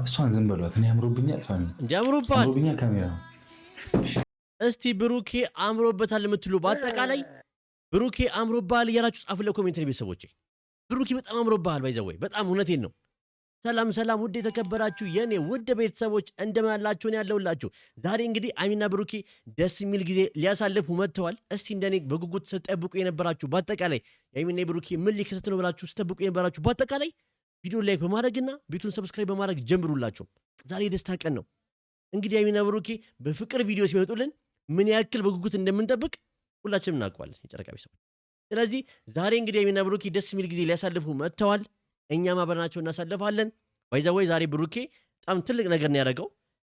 እሷን ዝም በሏት። እኔ አምሮብኛል ፋሚ እንዴ አምሮባል። አምሮብኛል ካሜራ እስቲ ብሩኬ አምሮበታል የምትሉ በአጠቃላይ ብሩኬ አምሮባል እያላችሁ ጻፉለት ኮሜንት ላይ ቤተሰቦቼ። ብሩኬ በጣም አምሮባል ባይዘወይ በጣም እውነቴን ነው። ሰላም ሰላም ውድ የተከበራችሁ የኔ ውድ ቤተሰቦች እንደምን አላችሁ? ነው ያለውላችሁ። ዛሬ እንግዲህ አይሚና ብሩኬ ደስ የሚል ጊዜ ሊያሳልፉ መጥተዋል። እስቲ እንደኔ በጉጉት ስትጠብቁ የነበራችሁ በአጠቃላይ የአይሚና ብሩኬ ምን ሊከሰት ነው ብላችሁ ስትጠብቁ የነበራችሁ በአጠቃላይ ቪዲዮ ላይክ በማድረግና ቤቱን ሰብስክራይብ በማድረግ ጀምሩላችሁ። ዛሬ ደስታ ቀን ነው። እንግዲህ አይሚና ብሩኬ በፍቅር ቪዲዮ ሲመጡልን ምን ያክል በጉጉት እንደምንጠብቅ ሁላችንም እናውቀዋለን የጨረቃ ቤተሰቦች። ስለዚህ ዛሬ እንግዲህ አይሚና ብሩኬ ደስ የሚል ጊዜ ሊያሳልፉ መጥተዋል። እኛም አብረናቸው እናሳልፋለን። ባይዘወይ ዛሬ ብሩኬ በጣም ትልቅ ነገር ነው ያደረገው።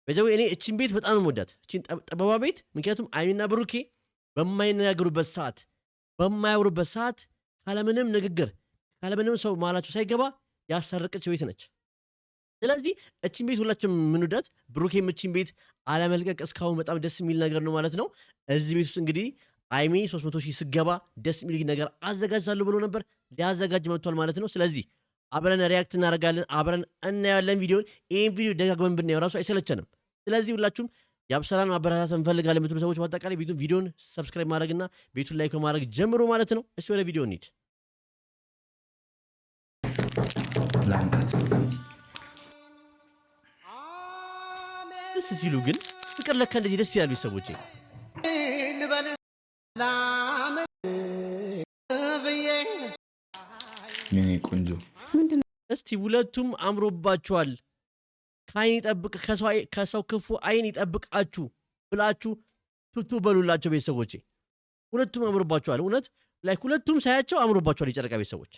ባይዘወይ እኔ እቺን ቤት በጣም ነው የምወዳት፣ እቺን ጠበባ ቤት። ምክንያቱም አይሚና ብሩኬ በማይነጋገሩበት ሰዓት፣ በማያወሩበት ሰዓት ካለምንም ንግግር ካለምንም ሰው መሀላቸው ሳይገባ ያሳረቀች ቤት ነች። ስለዚህ እቺን ቤት ሁላችንም የምንወዳት፣ ብሩኬም እቺን ቤት አለመልቀቅ እስካሁን በጣም ደስ የሚል ነገር ነው ማለት ነው። እዚህ ቤት ውስጥ እንግዲህ አይሚ 300,000 ስገባ ደስ የሚል ነገር አዘጋጅታለሁ ብሎ ነበር፣ ሊያዘጋጅ መጥቷል ማለት ነው። ስለዚህ አብረን ሪያክት እናደርጋለን፣ አብረን እናያለን ቪዲዮን። ይህን ቪዲዮ ደጋግመን ብናየው ራሱ አይሰለቸንም። ስለዚህ ሁላችሁም የአብሰራን ማበረታታት እንፈልጋለን የምትሉ ሰዎች በአጠቃላይ ቪዲዮን ሰብስክራይብ ማድረግና ቤቱን ላይክ ማድረግ ጀምሩ ማለት ነው። እስቲ ወደ ቪዲዮ እንሂድ። ደስ ሲሉ ግን ፍቅር ለካ እንደዚህ ደስ ያሉ ሰዎች ምን ቆንጆ ምንድነው? እስቲ ሁለቱም አምሮባችኋል። ከአይን ይጠብቅ ከሰው ክፉ አይን ይጠብቃችሁ ብላችሁ ቱቱ በሉላቸው ቤተሰቦቼ። ሁለቱም አምሮባችኋል። እውነት ላይ ሁለቱም ሳያቸው አምሮባችኋል። የጨረቃ ቤተሰቦች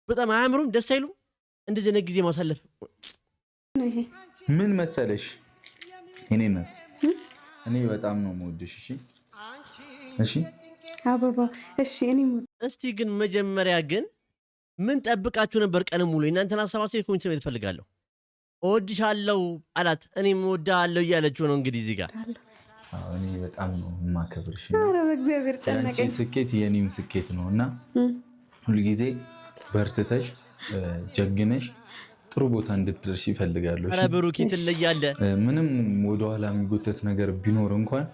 በጣም አያምሩም? ደስ አይሉም? እንደዚህ አይነት ጊዜ ማሳለፍ ምን መሰለሽ እኔ ናት እኔ በጣም ነው የምወድሽ። እሺ እሺ አበባ እሺ። እኔ እስቲ ግን መጀመሪያ ግን ምን ጠብቃችሁ ነበር ቀን ሙሉ? እናንተን አሰባሰብ ኮሚቴ ነው እፈልጋለሁ። እወድሻለሁ አላት፣ እኔም እወድሃለሁ እያለችው ነው እንግዲህ እዚህ ጋር። አዎ እኔ በጣም ነው የማከብርሽ። ኧረ በእግዚአብሔር ጨነቀኝ። ስኬት የኔም ስኬት ነው እና ሁልጊዜ በርትተሽ ጀግነሽ ጥሩ ቦታ እንድትደርሽ ይፈልጋሉ። ኧረ ብሩኬ ትለያለህ። ምንም ወደኋላ የሚጎተት ነገር ቢኖር እንኳን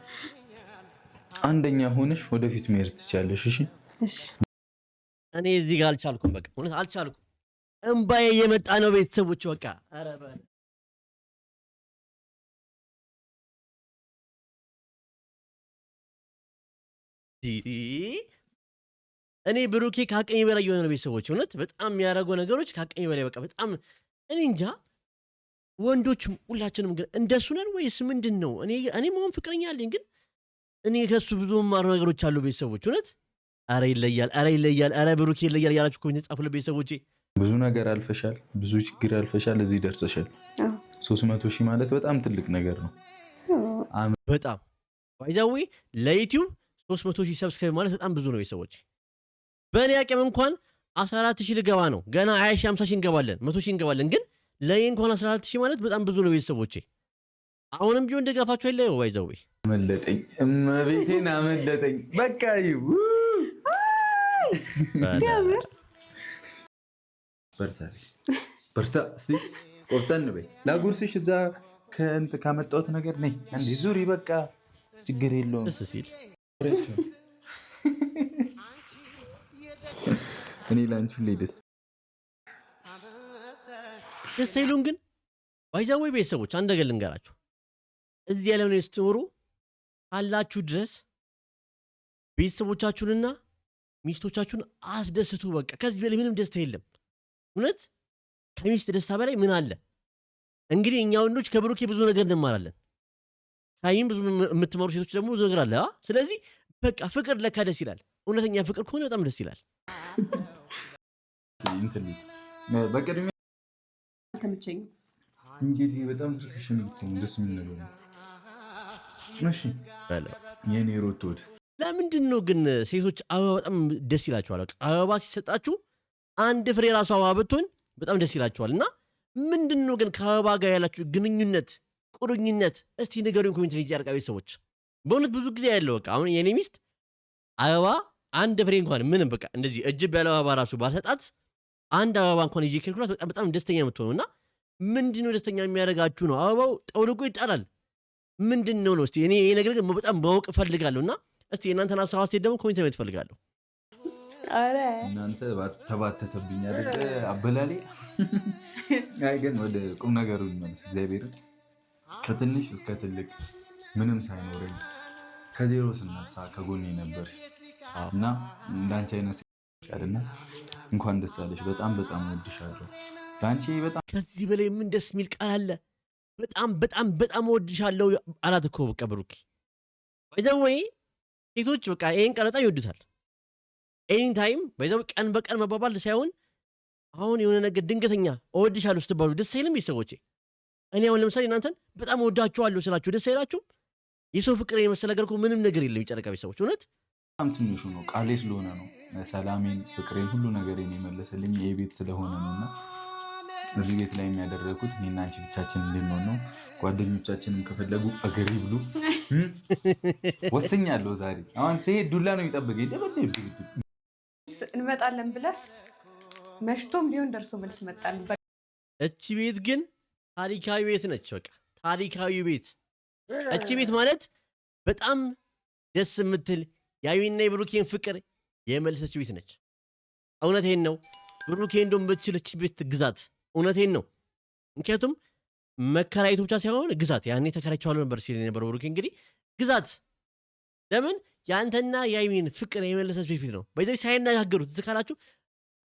አንደኛ ሆነሽ ወደፊት መሄድ ትችያለሽ። እሺ እሺ። እኔ እዚህ ጋር አልቻልኩም፣ በቃ እውነት አልቻልኩም። እምባዬ እየመጣ ነው ቤተሰቦች በቃ። ኧረ እኔ ብሩኬ ከአቅሜ በላይ የሆነ ነው ቤተሰቦች። እውነት በጣም የሚያደርገው ነገሮች ከአቅሜ በላይ በቃ በጣም እኔ እንጃ። ወንዶች ሁላችንም ግን እንደሱ ነን ወይስ ምንድን ነው? እኔ መሆን ፍቅረኛ አለኝ፣ ግን እኔ ከሱ ብዙ የማሩ ነገሮች አሉ ቤተሰቦች። እውነት ኧረ ይለያል፣ ኧረ ይለያል፣ ኧረ ብሩኬ ይለያል ያላችሁ ኮሜንት ጻፉለት ቤተሰቦቼ። ብዙ ነገር አልፈሻል፣ ብዙ ችግር አልፈሻል፣ እዚህ ደርሰሻል። 300,000 ማለት በጣም ትልቅ ነገር ነው። በጣም ባይዛዊ ለዩቲዩብ 300,000 ሰብስክራይብ ማለት በጣም ብዙ ነው ቤተሰቦች። በእኔ አቅም እንኳን 14,000 ልገባ ነው። ገና 20,000 50,000 እንገባለን፣ 100,000 እንገባለን። ግን ለእኔ እንኳን 14,000 ማለት በጣም ብዙ ነው ቤተሰቦቼ። አሁንም ቢሆን ደጋፋችሁ አይለየው። ባይዛዊ አመለጠኝ፣ እመቤቴን አመለጠኝ። በቃ ሲያምር በርታ። እስቲ ቆፍጠን በይ። ላጉርስሽ እዛ ካመጣሁት ነገር ነይ አንዴ ዙሪ። በቃ ችግር የለውም። ደስ ሲል እኔ ላንቺ ላይ ደስ አይሉም? ግን ባይዛዊ ቤተሰቦች አንድ ነገር ልንገራችሁ። እዚህ ያለውን ስትኖሩ አላችሁ ድረስ ቤተሰቦቻችሁንና ሚስቶቻችሁን አስደስቱ። በቃ ከዚህ በላይ ምንም ደስታ የለም። እውነት ከሚስት ደስታ በላይ ምን አለ? እንግዲህ እኛ ወንዶች ከብሩኬ ብዙ ነገር እንማራለን። ካይም ብዙ የምትማሩ ሴቶች ደግሞ ብዙ ነገር አለ። ስለዚህ በቃ ፍቅር ለካ ደስ ይላል። እውነተኛ ፍቅር ከሆነ በጣም ደስ ይላል። በቅድሚያ አልተመቸኝም። እንግዲህ በጣም ትርክሽን ደስ የሚል ነገር ነው። እሺ የኔ ሮቶድ ለምንድን ነው ግን ሴቶች አበባ በጣም ደስ ይላቸዋል? አበባ ሲሰጣችሁ አንድ ፍሬ ራሱ አበባ ብትሆን በጣም ደስ ይላቸዋል። እና ምንድን ነው ግን ከአበባ ጋር ያላችሁ ግንኙነት ቁርኝነት? እስቲ ንገሩኝ ኮሜንት ላይ ጨረቃ ቤተሰቦች። በእውነት ብዙ ጊዜ ያለው በቃ አሁን የኔ ሚስት አበባ አንድ ፍሬ እንኳን ምንም በቃ እንደዚህ እጅብ ያለ አበባ ራሱ ባሰጣት አንድ አበባ እንኳን ይዤ ከልኩላት በጣም ደስተኛ የምትሆነው። እና ምንድነው ደስተኛ የሚያደርጋችሁ ነው? አበባው ጠውልጎ ይጣላል። ምንድነው ነው? እስቲ እኔ ይሄ ነገር ግን በጣም ማወቅ እፈልጋለሁና እስቲ እናንተን ሀሳብ አስተያየት ደግሞ ኮሜንት ላይ እፈልጋለሁ። አረ እናንተ ተባተተብኝ አይደል አበላሌ። አይ ግን ወደ ቁም ነገሩ ይመለስ። እግዚአብሔር ከትንሽ እስከ ትልቅ ምንም ሳይኖረኝ ከዜሮ ስነሳ ከጎኔ ነበር እና እንዳንቺ አይነት አይደልና እንኳን ደስ አለሽ። በጣም በጣም ወድሻለሁ። ዳንቺ በጣም ከዚህ በላይ ምን ደስ የሚል ቃል አለ? በጣም በጣም በጣም ወድሻለሁ አላት እኮ በቃ ብሩኬ። ወይ ሴቶች በቃ ይሄን ቃል በጣም ይወዱታል። ኤኒ ታይም በዛው ቀን በቀን መባባል ሳይሆን አሁን የሆነ ነገር ድንገተኛ እወድሻለሁ ስትባሉ ደስ አይልም? ቤተሰቦቼ እኔ አሁን ለምሳሌ እናንተን በጣም እወዳችኋለሁ ስላችሁ ደስ አይላችሁ? የሰው ፍቅር የመሰለ ነገር እኮ ምንም ነገር የለም። የጨረቃ ቤተሰቦች እውነት በጣም ትንሹ ነው ቃሌ ስለሆነ ነው። ሰላሜን፣ ፍቅሬን፣ ሁሉ ነገሬን የመለሰልኝ ይሄ ቤት ስለሆነ ነውና እዚህ ቤት ላይ የሚያደረኩት እኔና አንቺ ብቻችን እንድንሆን ነው። ጓደኞቻችንም ከፈለጉ እግር ይብሉ። ወስኛለሁ። ዛሬ አሁን ሲሄድ ዱላ ነው የሚጠብቀኝ። እንመጣለን ብለህ መሽቶም ቢሆን ደርሶ መልስ መጣል። እቺ ቤት ግን ታሪካዊ ቤት ነች። በቃ ታሪካዊ ቤት። እቺ ቤት ማለት በጣም ደስ የምትል የአዩና የብሩኬን ፍቅር የመለሰች ቤት ነች። እውነቴን ነው። ብሩኬ እንደውም ብትችል እቺ ቤት ግዛት። እውነቴን ነው። ምክንያቱም መከራየቱ ብቻ ሳይሆን ግዛት። ያኔ ተከራይቼዋለሁ ነበር ሲል የነበረው ብሩኬ እንግዲህ ግዛት። ለምን የአንተና የአይሚን ፍቅር የመለሰች ቤት ነው። በዚህ ሳይነጋገሩት ትካላችሁ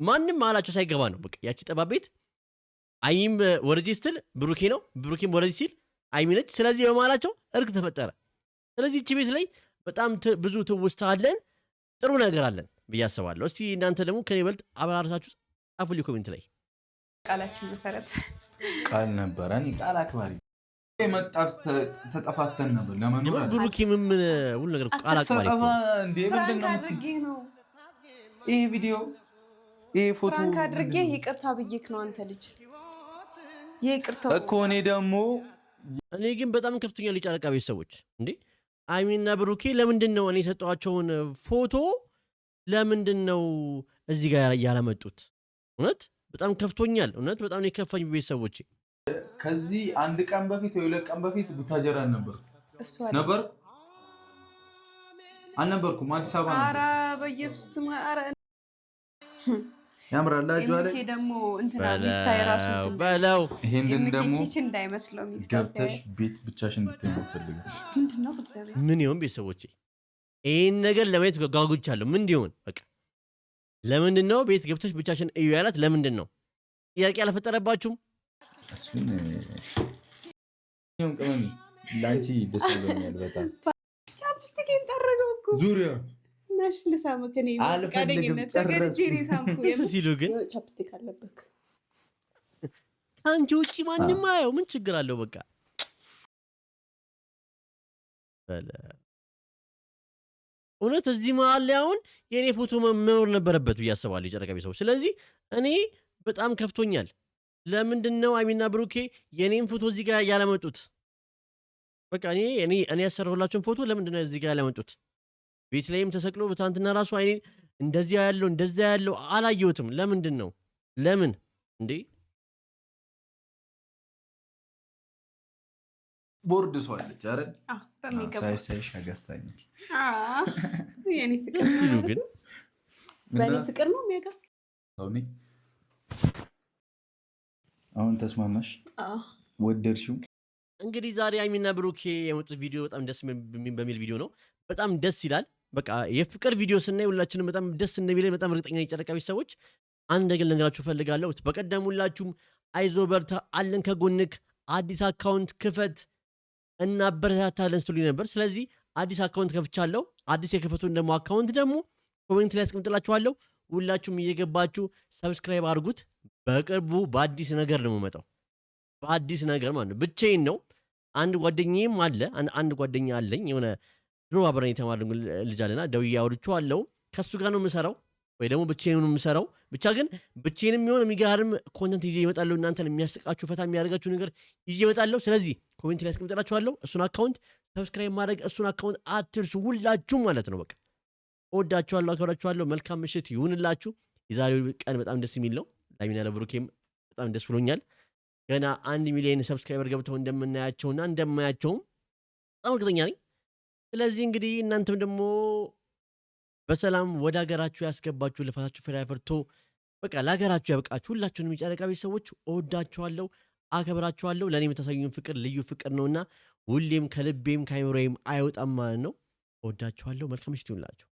ማንም አላቸው ሳይገባ ነው። በቃ ያቺ ጠባብ ቤት አይሚም ወረጂ ስትል ብሩኬ ነው፣ ብሩኬም ወረጂ ሲል አይሚ ነች። ስለዚህ በመሃላቸው እርቅ ተፈጠረ። ስለዚህ እቺ ቤት ላይ በጣም ብዙ ትውስታ አለን፣ ጥሩ ነገር አለን ብዬ አስባለሁ። እስቲ እናንተ ደግሞ ከኔ በልጥ አብራርታችሁ ጻፉልኝ ኮሜንት ላይ። ቃላችን መሰረት ቃል ነበረን፣ ቃል አክባሪ ተጠፋፍተን ነበር ለመኖር። ብሩኬ ምን ሁሉ ነገር ቃል አክባሪ ነው። ይሄ ቪዲዮ ይሄ ፎቶ ፍራንክ አድርጌ ይቅርታ ብዬክ ነው አንተ ልጅ። ይቅርታው እኮ እኔ ግን በጣም ከፍተኛ ጨረቃ ቤተሰቦች እንዴ አይሚና ብሩኬ ለምንድን ነው እኔ የሰጠኋቸውን ፎቶ ለምንድን ነው እዚህ ጋር ያላመጡት? እውነት በጣም ከፍቶኛል። እውነት በጣም ነው የከፋኝ ቤተሰቦቼ። ከዚህ አንድ ቀን በፊት ወይ ሁለት ቀን በፊት ቡታጀራ ነበር አልነበርኩም? አዲስ አበባ ነበር። ኧረ በኢየሱስ ስም ኧረ ያምራል። አጇለ ደግሞ እንትና ሚፍታ የራሱ በለው ይሄን ደግሞ ኪችን እንዳይመስለው ሚፍታ ገብተሽ ቤት ብቻሽን እንድትሆኚ ፈልጋለሁ። ምንድነው ምን ይሆን ቤተሰቦቼ? ይሄን ነገር ለማየት ጓጉቻለሁ። ምን ይሆን በቃ ለምንድን ነው ቤት ገብተሽ ብቻሽን እዩ ያላት? ለምንድን ነው ጥያቄ አልፈጠረባችሁም? እሱን ቅመሚ ለአንቺ ደስ ብሎኛል በጣም። ቻፕስቲኬን ጠረገው እኮ ዙሪያ ናሽ ልሳምክ እኔ አልፈልግም። ሲሉ ግን ቻፕስቲክ አለበት ከአንቺ ውጭ ማንም አየው። ምን ችግር አለው? በቃ እውነት እዚህ መሀል ላይ አሁን የእኔ ፎቶ መኖር ነበረበት ብዬ አስባለሁ የጨረቃ ቤተሰቦች። ስለዚህ እኔ በጣም ከፍቶኛል። ለምንድን ነው አይሚና ብሩኬ የእኔም ፎቶ እዚህ ጋር ያላመጡት? በቃ እኔ ያሰራሁላቸውን ፎቶ ለምንድን ነው እዚህ ጋር ያላመጡት? ቤት ላይም ተሰቅሎ በትናንትና ራሱ አይኔን እንደዚያ ያለው አላየሁትም። ለምንድን ነው? ለምን እንዴ? ቦርድ ሰው አለች አይደል? ሳይሽ አገሳኝ የኔ ፍቅር ሲሉ ግን በእኔ ፍቅር ነው የሚያገስ ሰው ነኝ። አሁን ተስማማሽ? ወደድሽው? እንግዲህ ዛሬ አይሚና ብሩኬ የመጡት ቪዲዮ በጣም ደስ በሚል ቪዲዮ ነው። በጣም ደስ ይላል። በቃ የፍቅር ቪዲዮ ስናይ ሁላችንም በጣም ደስ እንደሚለን በጣም እርግጠኛ የጨረቃ ቤተሰቦች አንድ ነገር ልነግራችሁ ፈልጋለሁ። በቀደም ሁላችሁም አይዞ በርታ አለን ከጎንክ አዲስ አካውንት ክፈት እናበረታታለን ስትሉኝ ነበር። ስለዚህ አዲስ አካውንት ከፍቻለሁ። አዲስ የከፈቱን ደግሞ አካውንት ደግሞ ኮሜንት ላይ አስቀምጥላችኋለሁ። ሁላችሁም እየገባችሁ ሰብስክራይብ አድርጉት። በቅርቡ በአዲስ ነገር ነው የምመጣው። በአዲስ ነገር ማለት ነው። ብቻዬን ነው። አንድ ጓደኛዬም አለ። አንድ ጓደኛ አለኝ የሆነ ድሮ አብረን የተማርን ልጅ አለና ደውዬ አውርቼዋለሁ። ከሱ ጋር ነው የምሰራው ወይ ደግሞ ብቻዬን ነው የምሰራው። ብቻ ግን ብቻዬንም የሚሆን የሚገርም ኮንተንት ይዤ እመጣለሁ። እናንተን የሚያስቃችሁ ፈታ የሚያደርጋችሁ ነገር ይዤ እመጣለሁ። ስለዚህ ኮሜንት ላይ አስቀምጥላችኋለሁ። እሱን አካውንት ሰብስክራይብ ማድረግ እሱን አካውንት አትርሱ፣ ሁላችሁም ማለት ነው። በቃ እወዳችኋለሁ፣ አከብራችኋለሁ። መልካም ምሽት ይሁንላችሁ። የዛሬው ቀን በጣም ደስ የሚል ነው። ለአይሚና ለብሩኬም በጣም ደስ ብሎኛል። ገና 1 ሚሊዮን ሰብስክራይበር ገብተው እንደምናያቸውና እንደማያቸውም በጣም እርግጠኛ ነኝ። ስለዚህ እንግዲህ እናንተም ደግሞ በሰላም ወደ ሀገራችሁ ያስገባችሁ፣ ልፋታችሁ ፍሬ አፍርቶ በቃ ለሀገራችሁ ያብቃችሁ። ሁላችሁንም የጨረቃ ቤተሰቦች እወዳችኋለሁ፣ አከብራችኋለሁ። ለእኔ የምታሳዩን ፍቅር ልዩ ፍቅር ነውና ሁሌም ከልቤም ከአይምሮዬም አይወጣም ማለት ነው። እወዳችኋለሁ። መልካም ምሽት ይሁንላችሁ።